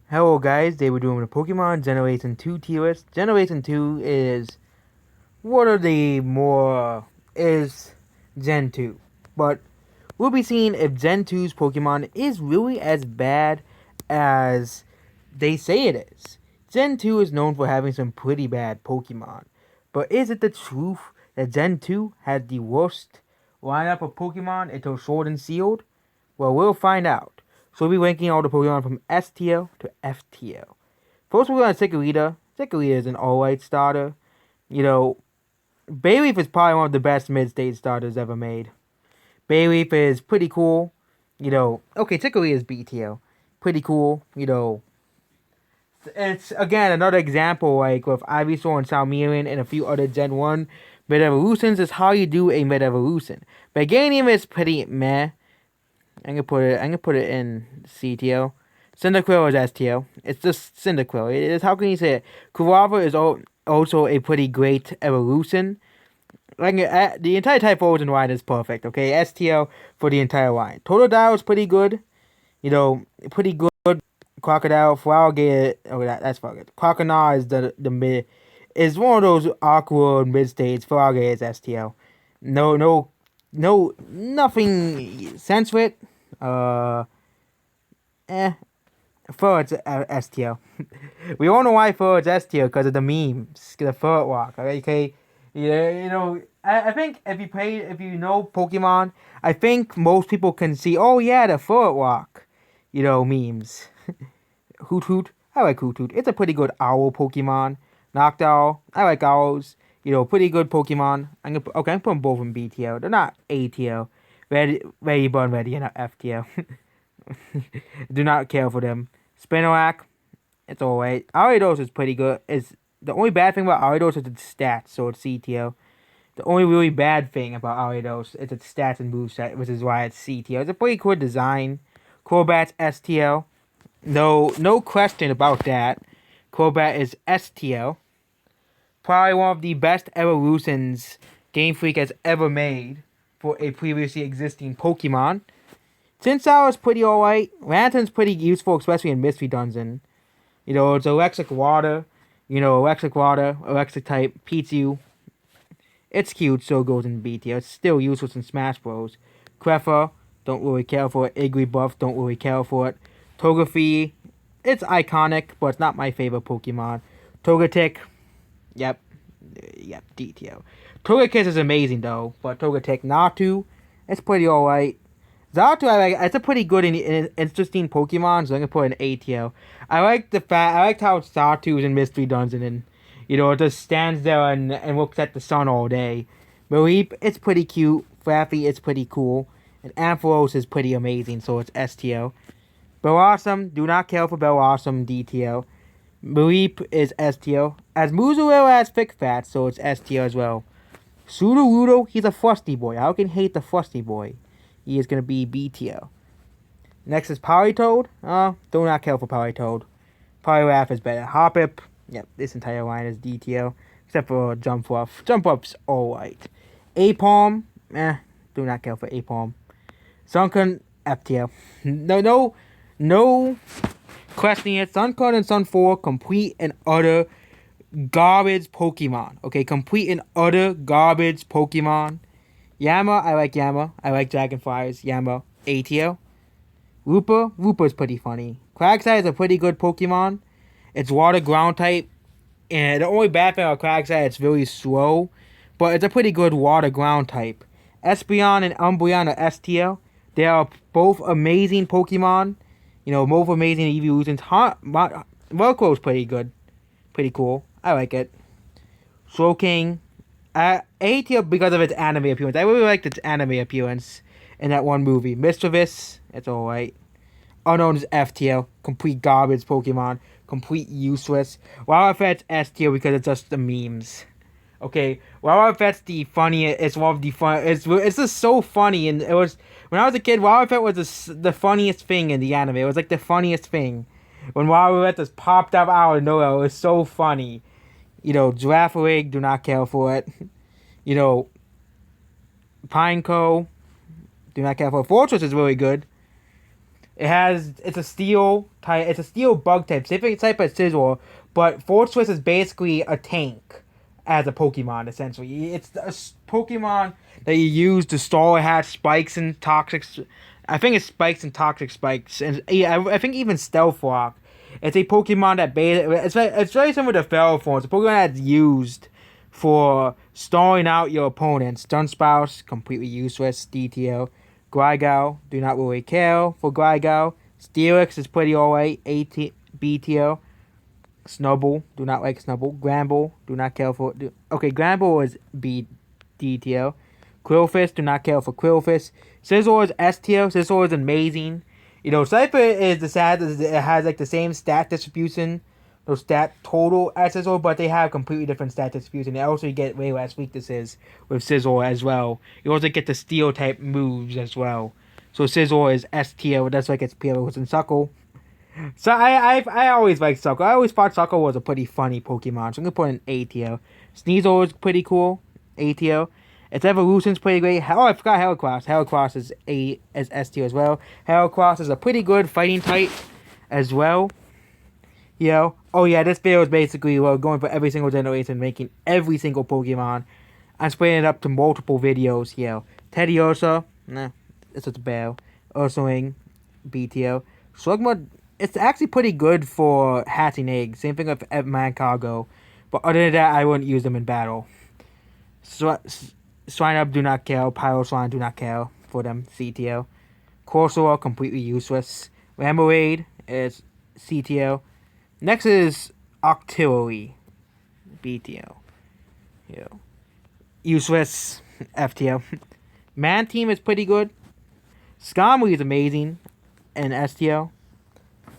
Hello guys, they were doing the Pokemon Generation 2 tier list. Generation 2 is one of the more is Gen 2. But we'll be seeing if Gen 2's Pokemon is really as bad as they say it is. Gen 2 is known for having some pretty bad Pokemon. But is it the truth that Gen 2 had the worst lineup of Pokemon until Sword and Shield? Well, we'll find out. So we'll be ranking all the Pokemon from S tier to F tier. First, we're on Chikorita. Chikorita is an alright starter. You know, Bayleaf is probably one of the best mid-stage starters ever made. Bayleaf is pretty cool. Okay, Chikorita is B tier. Pretty cool. It's again another example like with Ivysaur and Salmirian and a few other Gen 1 mid evolutions is how you do a mid evolution. Meganium is pretty meh. I'm gonna put it in C tier. Cyndaquil is S tier. It's just Cyndaquil. It is, how can you say it? Kurava is also a pretty great evolution. Like the entire Typhlosion line is perfect. Okay, S tier for the entire line. Totodile is pretty good. Pretty good. Crocodile, Flowergate. Oh, that's fucking. Croconaw is the mid. Is one of those awkward mid stage. Flowergate is S tier. Nothing sense with. Uh, eh. Fur S tier. We all know why Fur is S tier because of the memes, the Fur walk. Okay, I think if you know Pokemon, I think most people can see. Oh yeah, the Fur walk. Memes. Hoot Hoot. I like Hoot Hoot. It's a pretty good owl Pokemon. Noctowl. I like owls. Pretty good Pokemon. I'm putting both in B tier. They're not A tier. Ready, Burn, Ready, and F tier. Do not care for them. Spinarak, it's alright. Ariados is pretty good. Is the only bad thing about Ariados is its stats, so it's C tier. The only really bad thing about Ariados is its stats and moveset, which is why it's C tier. It's a pretty cool design. Crobat's S tier. No question about that. Crobat is S tier. Probably one of the best evolutions Game Freak has ever made for a previously existing Pokemon. Tinsel is pretty alright. Lantern's pretty useful, especially in Mystery Dungeon. It's electric water. Electric type, Pichu. It's cute, so it goes in B tier. It's still useless in Smash Bros. Cleffa, don't really care for it. Igglybuff, don't really care for it. Togepi, it's iconic, but it's not my favorite Pokemon. Togetic, yep, D tier. Togekiss is amazing though, but Togetic, Natu, it's pretty alright. Zato, it's a pretty good and interesting Pokemon, so I'm gonna put an A tier. I liked how Zatu's in Mystery Dungeon and it just stands there and looks at the sun all day. Mareep, it's pretty cute. Flaffy, it's pretty cool. And Ampharos is pretty amazing, so it's S tier. Bellossom, do not care for Bellossom, D tier. Mareep is S tier. As Muzurel has Thick Fat, so it's S tier as well. Sudowoodo, he's a Frosty Boy. How can you hate the Frosty Boy? He is going to be B tier. Next is Politoed. Do not care for Politoed. Poliwrath is better. Hoppip. Yep, this entire line is D tier. Except for Jumpluff. Jumpluff's alright. Apom. Do not care for Apom. Sunkern. F tier. No questioning it. Sunkern and Sun4 complete and utter garbage Pokemon. Okay, complete and utter garbage Pokemon. Yama, I like Yama. I like Dragonflies. Yama, A tier. Wooper's pretty funny. Quagsire is a pretty good Pokemon. It's water ground type. And the only bad thing about Quagsire, it's really slow. But it's a pretty good water ground type. Espeon and Umbreon are S tier. They are both amazing Pokemon. Both amazing evolutions. Velcro's pretty good. Pretty cool. I like it. Slowking. A tier because of its anime appearance. I really liked its anime appearance in that one movie. Mischievous, it's alright. Unknown is F tier. Complete garbage Pokemon. Complete useless. Wildfet's S tier because it's just the memes. Okay, Wildfet's the funniest. It's one of the fun. It's just so funny, and it was when I was a kid. Wildfet was the funniest thing in the anime. It was like the funniest thing when Wildfet just popped up out of nowhere. It was so funny. Girafarig, do not care for it. Pineco, do not care for it. Fortress is really good. It's a steel type. It's a steel bug type. Same type as Scizor, but Fortress is basically a tank as a Pokemon. Essentially, it's a Pokemon that you use to stall. It has spikes and toxic. I think it's spikes and toxic spikes, and yeah, I think even Stealth Rock. It's a Pokemon that it's very similar to Ferrothorn. It's a Pokemon that's used for stalling out your opponents. Dunsparce, completely useless. DTO. Gligar, do not really care for Gligar. Steelix is pretty alright. BTO. Snubble, do not like Snubble. Gramble, do not care for. Okay, Gramble is DTO. Quillfish, do not care for Quillfish. Scizor is STO. Scizor is amazing. You know, Cypher is the sad. It has like the same stat distribution, no stat total as Scizor, but they have completely different stat distribution. They also get way less weaknesses with Scizor as well. You also get the steel type moves as well. So Scizor is STO. That's like its peer was in Suckle. So I always liked Suckle. I always thought Suckle was a pretty funny Pokemon. So I'm gonna put in ATO. Sneasel is pretty cool. ATO. Its evolution's pretty great. Oh, I forgot Heracross. Heracross is STO as well. Heracross is a pretty good fighting type as well. You know? Oh yeah, this video is basically going for every single generation, making every single Pokemon. I'm splitting it up to multiple videos. You know, Teddiursa, nah, it's just a bear. Ursaring, BTO. Slugma, it's actually pretty good for hatching eggs. Same thing with Magcargo. But other than that, I wouldn't use them in battle. Swinub, do not care. Pyroslime, do not care for them. CTO. Corsola, completely useless. Ramblade is CTO. Next is Octillery. BTO. Yeah. Useless. FTO. Manteam is pretty good. Skarmory is amazing. And STO.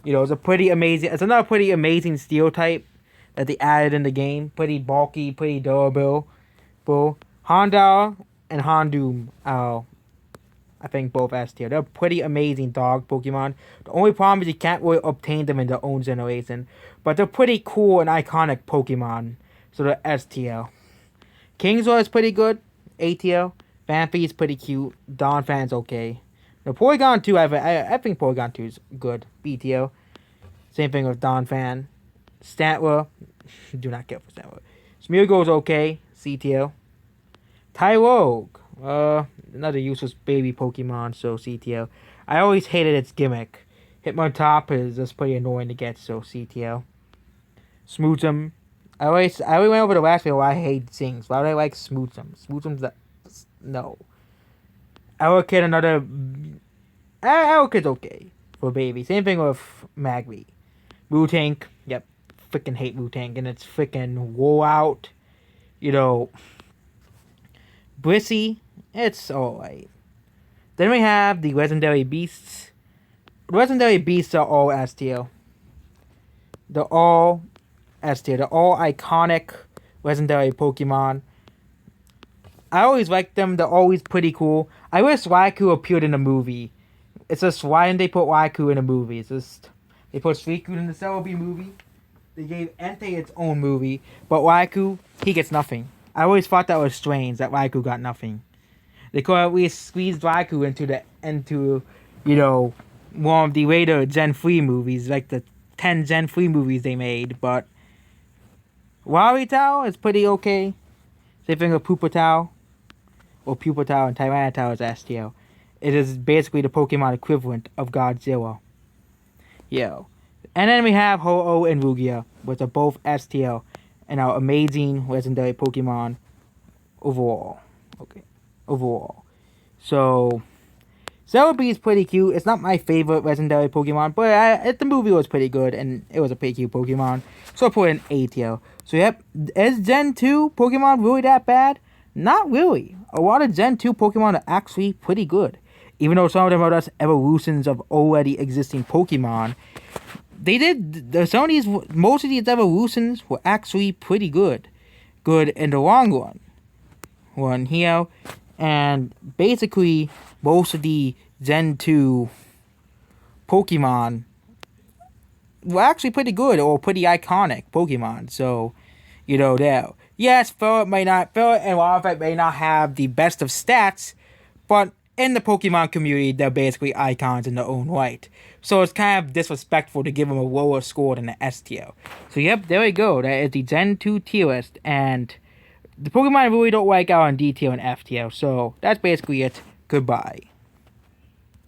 You know, it's another pretty amazing steel type that they added in the game. Pretty bulky, pretty durable. Houndour and Houndoom are, I think, both STO. They're pretty amazing dog Pokemon. The only problem is you can't really obtain them in their own generation. But they're pretty cool and iconic Pokemon. So they're STO. Kingzor is pretty good. ATO. Vampy is pretty cute. Donphan's okay. The Porygon 2, I think Porygon 2 is good. BTO. Same thing with Donphan. Stantler. Do not care for Stantler. Smeargle's okay. CTO. Tyrogue. Another useless baby Pokemon, so CTO. I always hated its gimmick. Hitmontop is just pretty annoying to get, so CTO. Smoochum. I already went over the last video why I hate things. Why do I like Smoochum? Smoochum's no. Elekid, Elekid's okay for baby. Same thing with Magby. Wootank. Yep. Freaking hate Wootank and its freaking rollout. You know. Brissy, it's alright. Then we have the Legendary Beasts. The Legendary Beasts are all STO. They're all STO. They're all iconic Legendary Pokemon. I always liked them. They're always pretty cool. I wish Raikou appeared in a movie. It's just, why didn't they put Raikou in a movie? It's just, they put Suicune in the Celebi movie. They gave Entei its own movie. But Raikou, he gets nothing. I always thought that was strange, that Raikou got nothing. They could have at least squeezed Raikou into you know, one of the later Gen 3 movies, like the 10 Gen 3 movies they made, but Waritao is pretty okay. Same thing with Pupital. Or Pupital and Tyranitar is STO. It is basically the Pokemon equivalent of Godzilla. Yo. And then we have Ho-Oh and Lugia, which are both STO. And our amazing legendary Pokemon overall. Okay. Overall. So, Celebi is pretty cute. It's not my favorite legendary Pokemon, but the movie was pretty good, and it was a pretty cute Pokemon. So I put in ATO. So yep, is Gen 2 Pokemon really that bad? Not really. A lot of Gen 2 Pokemon are actually pretty good. Even though some of them are just evolutions of already existing Pokemon, most of these evolutions were actually pretty good. Good in the long run. One here. And basically, most of the Gen 2 Pokemon were actually pretty good or pretty iconic Pokemon. So, you know, yes, Ferret and Wildfire may not have the best of stats, but in the Pokemon community, they're basically icons in their own right. So it's kind of disrespectful to give them a lower score than the S tier. So yep, there we go. That is the Gen 2 tier list. And the Pokemon I really don't like are on D tier and F tier. So that's basically it. Goodbye.